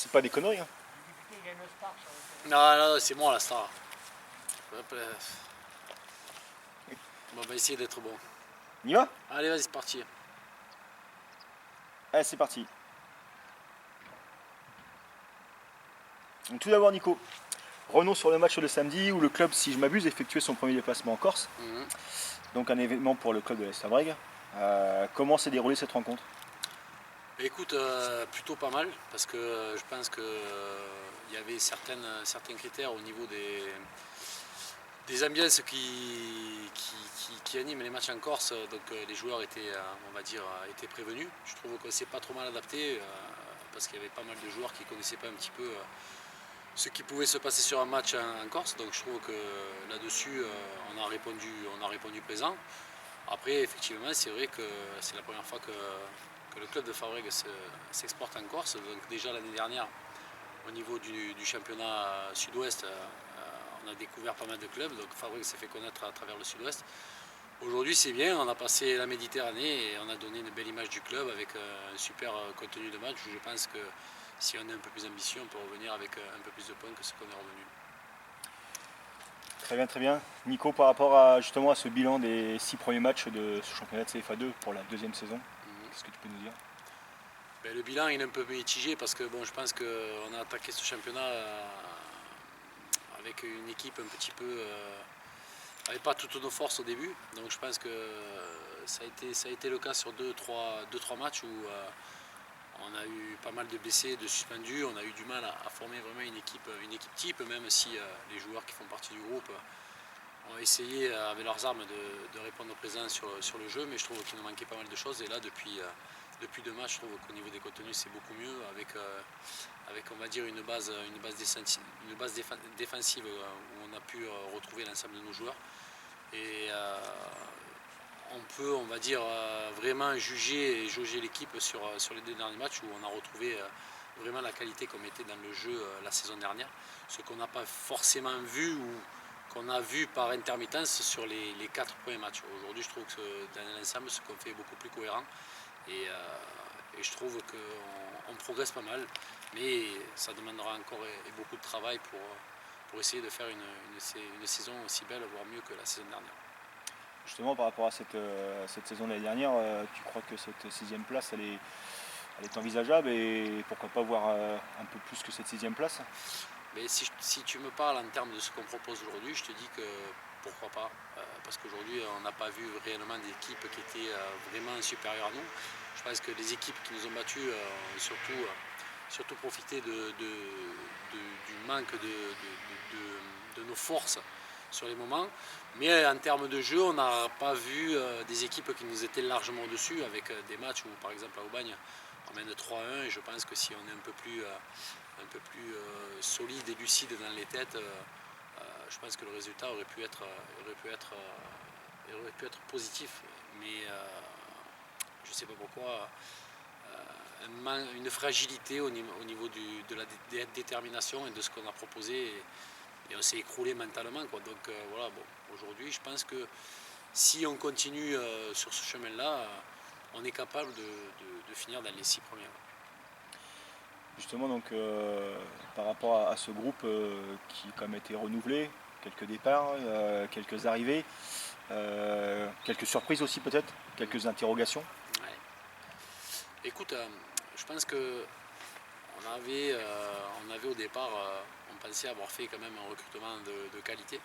C'est pas des conneries. Hein. Non, non, c'est moi la star. On va essayer d'être bon. On y va? Allez, vas-y, c'est parti. Allez, c'est parti. Donc, tout d'abord, Nico, revenons sur le match de samedi où le club, si je m'abuse, effectuait son premier déplacement en Corse. Donc un événement pour le club de l'Estabrègue. Comment s'est déroulée cette rencontre? Écoute, plutôt pas mal, parce que je pense qu'il y avait certains critères au niveau des ambiances qui animent les matchs en Corse. Donc les joueurs étaient, on va dire, étaient prévenus. Je trouve qu'on s'est pas trop mal adapté, parce qu'il y avait pas mal de joueurs qui connaissaient pas un petit peu ce qui pouvait se passer sur un match en Corse. Donc je trouve que là-dessus, on a répondu présent. Après, effectivement, c'est vrai que c'est la première fois que le club de Fabrègues s'exporte en Corse. Donc déjà l'année dernière, au niveau du championnat sud-ouest, on a découvert pas mal de clubs. Donc Fabrègues s'est fait connaître à travers le sud-ouest. Aujourd'hui, c'est bien, on a passé la Méditerranée et on a donné une belle image du club avec un super contenu de match. Je pense que si on est un peu plus ambitieux, on peut revenir avec un peu plus de points que ce qu'on est revenu. Très bien, très bien. Nico, par rapport à justement à ce bilan des 6 premiers matchs de ce championnat de CFA2 pour la deuxième saison, qu'est-ce que tu peux nous dire? Ben, le bilan il est un peu mitigé parce que bon, je pense qu'on a attaqué ce championnat avec une équipe un petit peu avec pas toutes nos forces au début. Donc je pense que ça a été le cas sur 2-3 matchs où on a eu pas mal de blessés, de suspendus. On a eu du mal à former vraiment une équipe type, même si les joueurs qui font partie du groupe ont essayé avec leurs armes de répondre présent sur le jeu, mais je trouve qu'il nous manquait pas mal de choses. Et là, depuis 2 matchs, je trouve qu'au niveau des contenus, c'est beaucoup mieux, avec on va dire, une base défensive où on a pu retrouver l'ensemble de nos joueurs. Et on peut, on va dire, vraiment juger et jauger l'équipe sur les 2 derniers matchs où on a retrouvé vraiment la qualité qu'on mettait dans le jeu la saison dernière. Ce qu'on n'a pas forcément vu ou qu'on a vu par intermittence sur les 4 premiers matchs. Aujourd'hui, je trouve que dans l'ensemble, ce qu'on fait est beaucoup plus cohérent. Et je trouve qu'on progresse pas mal. Mais ça demandera encore beaucoup de travail pour essayer de faire une saison aussi belle, voire mieux que la saison dernière. Justement, par rapport à cette saison de l'année dernière, tu crois que cette 6e place, elle est envisageable et pourquoi pas voir un peu plus que cette 6e place? Mais si tu me parles en termes de ce qu'on propose aujourd'hui, je te dis que pourquoi pas, parce qu'aujourd'hui on n'a pas vu réellement d'équipes qui étaient vraiment supérieures à nous. Je pense que les équipes qui nous ont battus ont surtout profité du manque de nos forces sur les moments. Mais en termes de jeu, on n'a pas vu des équipes qui nous étaient largement au-dessus, avec des matchs où par exemple à Aubagne on mène 3-1 et je pense que si on est un peu plus solide et lucide dans les têtes, je pense que le résultat aurait pu être positif. Mais je ne sais pas pourquoi, une fragilité au niveau de la détermination et de ce qu'on a proposé. Et on s'est écroulé mentalement, quoi. Donc voilà, bon, aujourd'hui, je pense que si on continue sur ce chemin-là, on est capable de finir dans les 6 premiers. Justement, donc, par rapport à ce groupe qui a quand même été renouvelé, quelques départs, quelques arrivées, quelques surprises aussi peut-être, quelques interrogations. Ouais. Écoute, je pense que on avait au départ, on pensait avoir fait quand même un recrutement de qualité.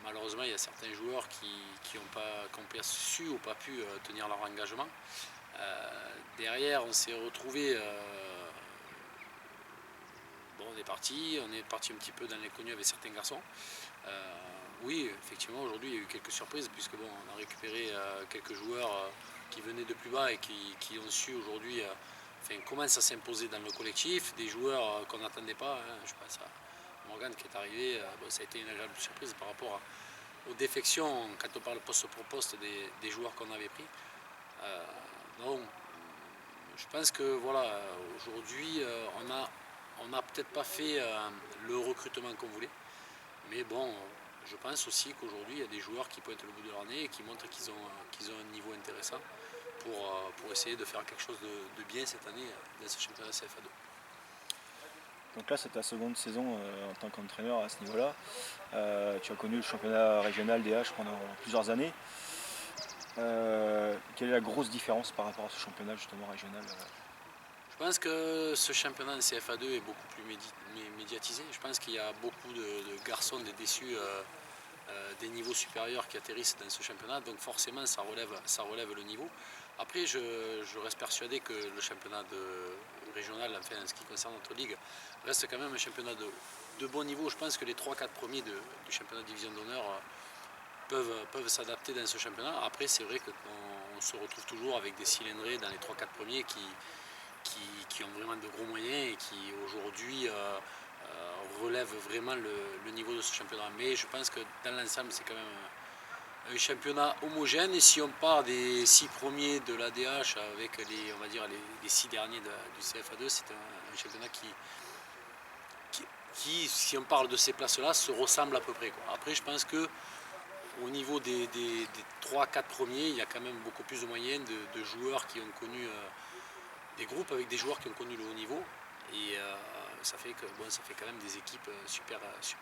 Malheureusement, il y a certains joueurs qui n'ont pas su ou pas pu tenir leur engagement. Derrière, on s'est retrouvé. On est parti un petit peu dans l'inconnu avec certains garçons. Oui, effectivement, aujourd'hui, il y a eu quelques surprises, puisque bon, on a récupéré quelques joueurs qui venaient de plus bas et qui ont su aujourd'hui commencent à s'imposer dans le collectif. Des joueurs qu'on n'attendait pas. Je pense à Morgan qui est arrivé. Ça a été une agréable surprise par rapport aux défections, quand on parle poste pour poste, des joueurs qu'on avait pris. Donc, je pense que voilà, aujourd'hui, on n'a peut-être pas fait le recrutement qu'on voulait. Mais bon, je pense aussi qu'aujourd'hui, il y a des joueurs qui pointent le bout de leur nez et qui montrent qu'ils ont un niveau intéressant pour essayer de faire quelque chose de bien cette année dans ce championnat CFA2. Donc là, c'est ta seconde saison en tant qu'entraîneur à ce niveau-là. Tu as connu le championnat régional DH pendant plusieurs années. Quelle est la grosse différence par rapport à ce championnat justement régional Je pense que ce championnat en CFA2 est beaucoup plus médiatisé. Je pense qu'il y a beaucoup de garçons, des déçus, des niveaux supérieurs qui atterrissent dans ce championnat. Donc forcément, ça relève le niveau. Après, je reste persuadé que le championnat régional, enfin, en ce qui concerne notre ligue, reste quand même un championnat de bon niveau. Je pense que les 3-4 premiers du championnat de division d'honneur peuvent s'adapter dans ce championnat. Après, c'est vrai qu'on se retrouve toujours avec des cylindrés dans les 3-4 premiers qui ont vraiment de gros moyens et qui aujourd'hui relèvent vraiment le niveau de ce championnat. Mais je pense que dans l'ensemble, c'est quand même un championnat homogène. Et si on part des 6 premiers de l'ADH avec les 6 derniers du CFA2, c'est un championnat qui, si on parle de ces places-là, se ressemble à peu près, quoi. Après, je pense que au niveau des 3-4 premiers, il y a quand même beaucoup plus de moyens de joueurs qui ont connu des groupes avec des joueurs qui ont connu le haut niveau. Et ça fait quand même des équipes super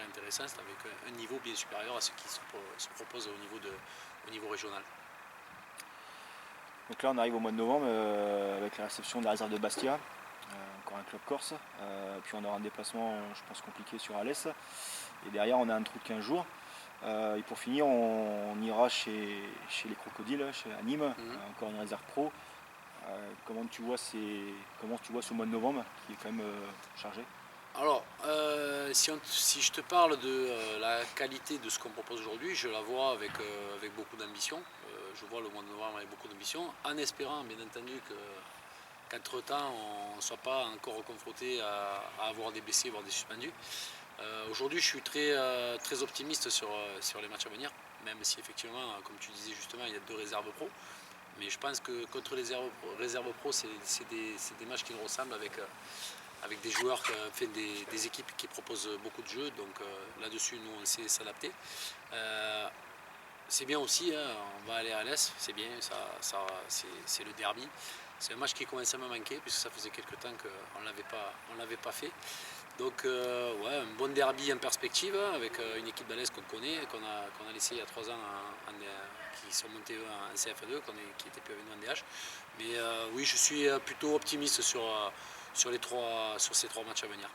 intéressantes avec un niveau bien supérieur à ce qui se propose au niveau régional. Donc là, on arrive au mois de novembre avec la réception de la réserve de Bastia, encore un club corse. Puis on aura un déplacement, je pense, compliqué sur Alès. Et derrière, on a un trou de 15 jours. Et pour finir, on ira chez les Crocodiles, à Nîmes, encore une réserve pro. Comment tu vois ce mois de novembre qui est quand même chargé? Alors, si je te parle de la qualité de ce qu'on propose aujourd'hui, je la vois avec beaucoup d'ambition. Je vois le mois de novembre avec beaucoup d'ambition, en espérant bien entendu qu'entre-temps on ne soit pas encore confronté à avoir des blessés, voire des suspendus. Aujourd'hui, je suis très optimiste sur les matchs à venir, même si effectivement, comme tu disais justement, il y a 2 réserves pro. Mais je pense que contre les réserves pro, c'est des matchs qui nous ressemblent avec des joueurs, des équipes qui proposent beaucoup de jeux. Donc là-dessus, nous, on sait s'adapter. C'est bien aussi, hein, on va aller à l'Est, c'est bien, c'est le derby. C'est un match qui commençait à me manquer, puisque ça faisait quelques temps qu'on ne l'avait pas fait. Donc un bon derby en perspective avec une équipe d'Alès qu'on connaît, qu'on a laissé il y a 3 ans, qui sont montés en CFA2, qui n'étaient plus avec nous en DH. Mais oui, je suis plutôt optimiste sur ces 3 matchs à venir.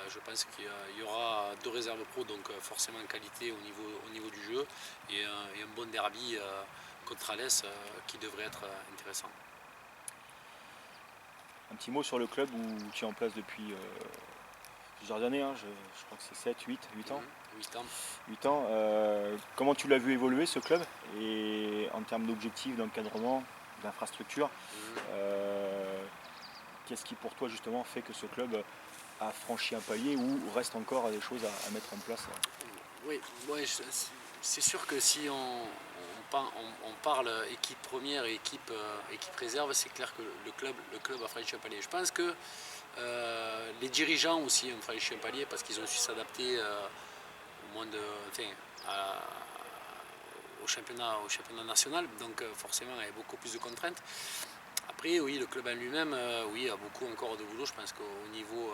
Je pense qu'il y aura 2 réserves pro, donc forcément en qualité au niveau du jeu, et un bon derby contre Alès qui devrait être intéressant. Un petit mot sur le club où tu es en place depuis plusieurs années, hein, je crois que c'est 7, 8 ans. 8 ans. Comment tu l'as vu évoluer ce club, et en termes d'objectifs, d'encadrement, d'infrastructure, qu'est-ce qui pour toi justement fait que ce club a franchi un palier ou reste encore des choses à mettre en place? Oui, c'est sûr que si on parle équipe première et équipe réserve, c'est clair que le club a franchi un palier. Je pense que les dirigeants aussi ont franchi un palier parce qu'ils ont su s'adapter au championnat national, donc forcément il y a beaucoup plus de contraintes. Après, oui, le club en lui-même a beaucoup encore de boulot. Je pense qu'au niveau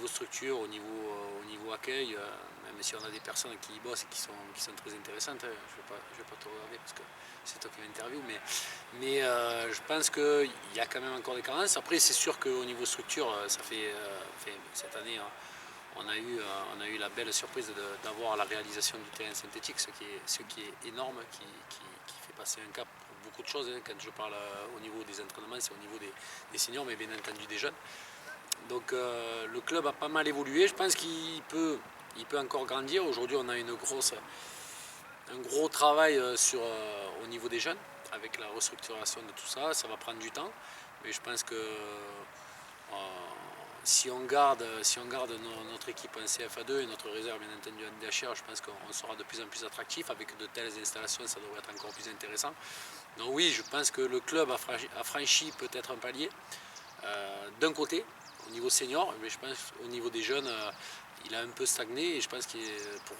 structure, au niveau accueil, même si on a des personnes qui y bossent et qui sont très intéressantes, je ne vais pas te regarder parce que c'est toi qui m'interviewe, mais je pense qu'il y a quand même encore des carences. Après, c'est sûr qu'au niveau structure, cette année, on a eu la belle surprise d'avoir la réalisation du terrain synthétique, ce qui est énorme, qui fait passer un cap pour beaucoup de choses. Quand je parle au niveau des entraînements, c'est au niveau des seniors, mais bien entendu des jeunes. Donc le club a pas mal évolué. Je pense qu'il peut encore grandir. Aujourd'hui, on a un gros travail au niveau des jeunes, avec la restructuration de tout ça. Ça va prendre du temps, mais je pense que si on garde notre équipe en CFA2 et notre réserve bien entendu en DHR, je pense qu'on sera de plus en plus attractif. Avec de telles installations, ça devrait être encore plus intéressant. Donc oui, je pense que le club a franchi peut-être un palier d'un côté au niveau senior, mais je pense qu'au niveau des jeunes, il a un peu stagné, et je pense que pour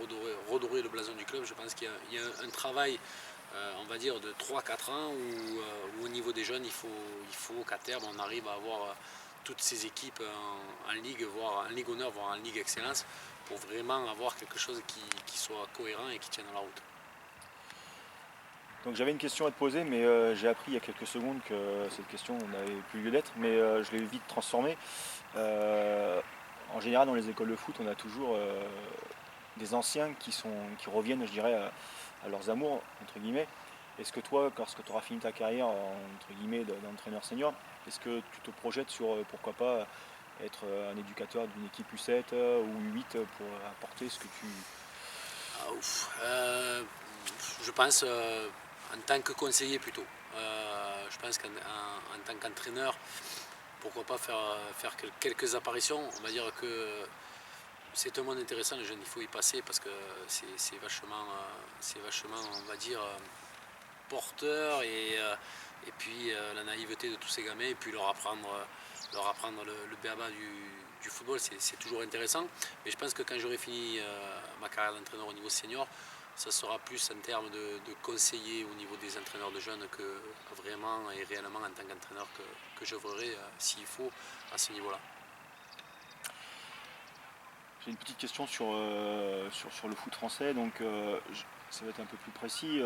redorer le blason du club, je pense qu'il y a un travail, on va dire, de 3-4 ans où au niveau des jeunes, il faut qu'à terme on arrive à avoir toutes ces équipes en Ligue, voire en Ligue Honneur, voire en Ligue Excellence, pour vraiment avoir quelque chose qui soit cohérent et qui tienne la route. Donc j'avais une question à te poser, mais j'ai appris il y a quelques secondes que cette question n'avait plus lieu d'être, mais je l'ai vite transformée. En général, dans les écoles de foot, on a toujours des anciens qui reviennent, je dirais, à leurs amours, entre guillemets. Est-ce que toi, lorsque tu auras fini ta carrière, entre guillemets, d'entraîneur senior, est-ce que tu te projettes sur, pourquoi pas, être un éducateur d'une équipe U7 ou U8 pour apporter ce que tu... Je pense en tant que conseiller plutôt. Je pense qu'en tant qu'entraîneur, pourquoi pas faire quelques apparitions. On va dire que c'est un monde intéressant, les jeunes, il faut y passer parce que c'est vachement, on va dire, porteur et puis la naïveté de tous ces gamins et puis leur apprendre le béaba du football, c'est toujours intéressant. Mais je pense que quand j'aurai fini ma carrière d'entraîneur au niveau senior, ça sera plus en termes de conseiller au niveau des entraîneurs de jeunes que vraiment et réellement en tant qu'entraîneur que j'œuvrerai s'il faut à ce niveau-là. J'ai une petite question sur le foot français, donc ça va être un peu plus précis.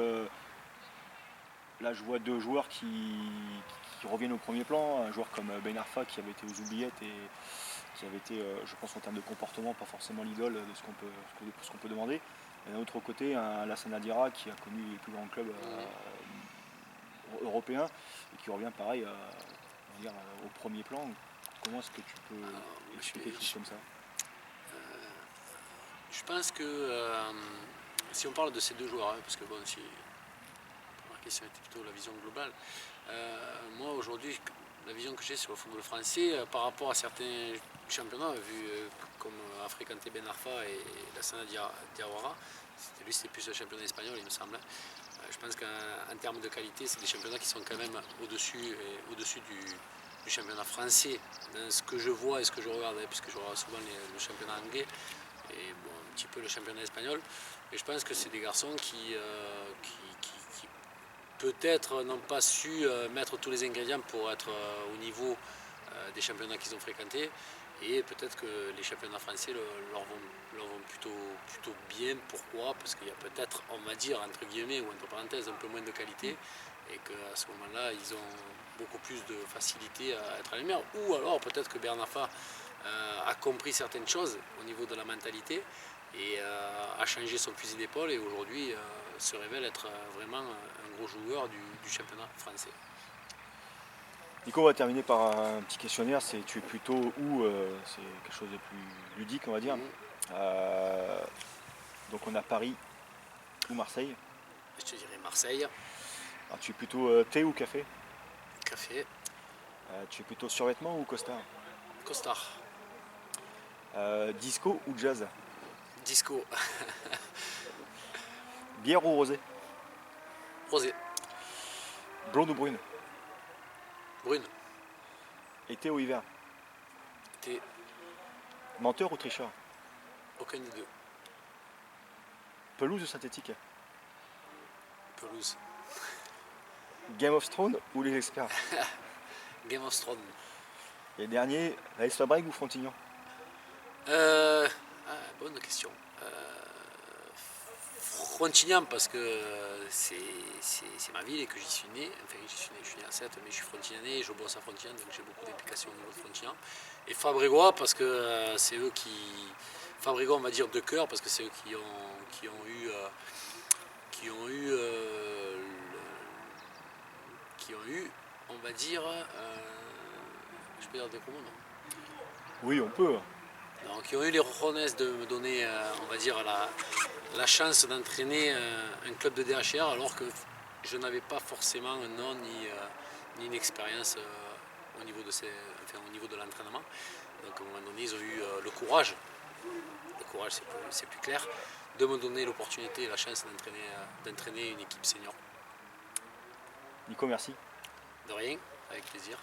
Là, je vois deux joueurs qui reviennent au premier plan. Un joueur comme Ben Arfa qui avait été aux oubliettes et qui avait été, je pense, en termes de comportement, pas forcément l'idole de ce qu'on peut demander. Et d'un autre côté, un Lassana Dira qui a connu les plus grands clubs européens et qui revient pareil on va dire, au premier plan. Comment est-ce que tu peux expliquer quelque chose comme ça? Je pense que si on parle de ces deux joueurs, parce que bon, si la question était plutôt la vision globale, moi aujourd'hui, la vision que j'ai sur le football français par rapport à certains championnats, vu comme a fréquenté Ben Arfa et Lassana Diawara, c'était plus le championnat espagnol, il me semble. Je pense qu'en termes de qualité, c'est des championnats qui sont quand même au-dessus du championnat français, dans ce que je vois et ce que je regarde, puisque je regarde souvent le championnat anglais et bon, un petit peu le championnat espagnol. Et je pense que c'est des garçons qui peut-être n'ont pas su mettre tous les ingrédients pour être au niveau des championnats qu'ils ont fréquentés. Et peut-être que les championnats français leur vont plutôt bien. Pourquoi? Parce qu'il y a peut-être, on va dire, entre guillemets ou entre parenthèses, un peu moins de qualité. Et qu'à ce moment-là, ils ont beaucoup plus de facilité à être à la lumière. Ou alors peut-être que Bernard Fa a compris certaines choses au niveau de la mentalité et a changé son fusil d'épaule et aujourd'hui se révèle être vraiment un gros joueur du championnat français. Nico, on va terminer par un petit questionnaire. Tu es plutôt où c'est quelque chose de plus ludique, on va dire. Donc on a Paris ou Marseille. Je te dirais Marseille. Alors, tu es plutôt thé ou café? Café. Tu es plutôt survêtement ou costard? Costard. Disco ou jazz? Disco. Bière ou rosé? Rosé. Blonde ou brune? Brune. Été ou hiver? Été. Menteur ou tricheur? Aucun des deux. Pelouse ou synthétique? Pelouse. Game of Thrones ou les experts? Game of Thrones. Et dernier, Aix Fabrègues ou Frontignan? Bonne question. Frontignan parce que c'est ma ville et que j'y suis né. Enfin, je suis né à 7, mais je suis frontignanais, je bosse à Frontignan, donc j'ai beaucoup d'implications au niveau de Frontignan. Et Fabrégois parce que c'est eux qui... Fabrégois, on va dire de cœur, parce que c'est eux qui ont eu, on va dire, je peux dire des gros mots, non? Oui, on peut. Donc, qui ont eu les rojonès de me donner, on va dire, la chance d'entraîner un club de DHR, alors que je n'avais pas forcément un nom ni une expérience au niveau de l'entraînement. Donc, à un moment donné, ils ont eu le courage c'est plus clair, de me donner l'opportunité et la chance d'entraîner une équipe senior. Nico, merci. De rien, avec plaisir.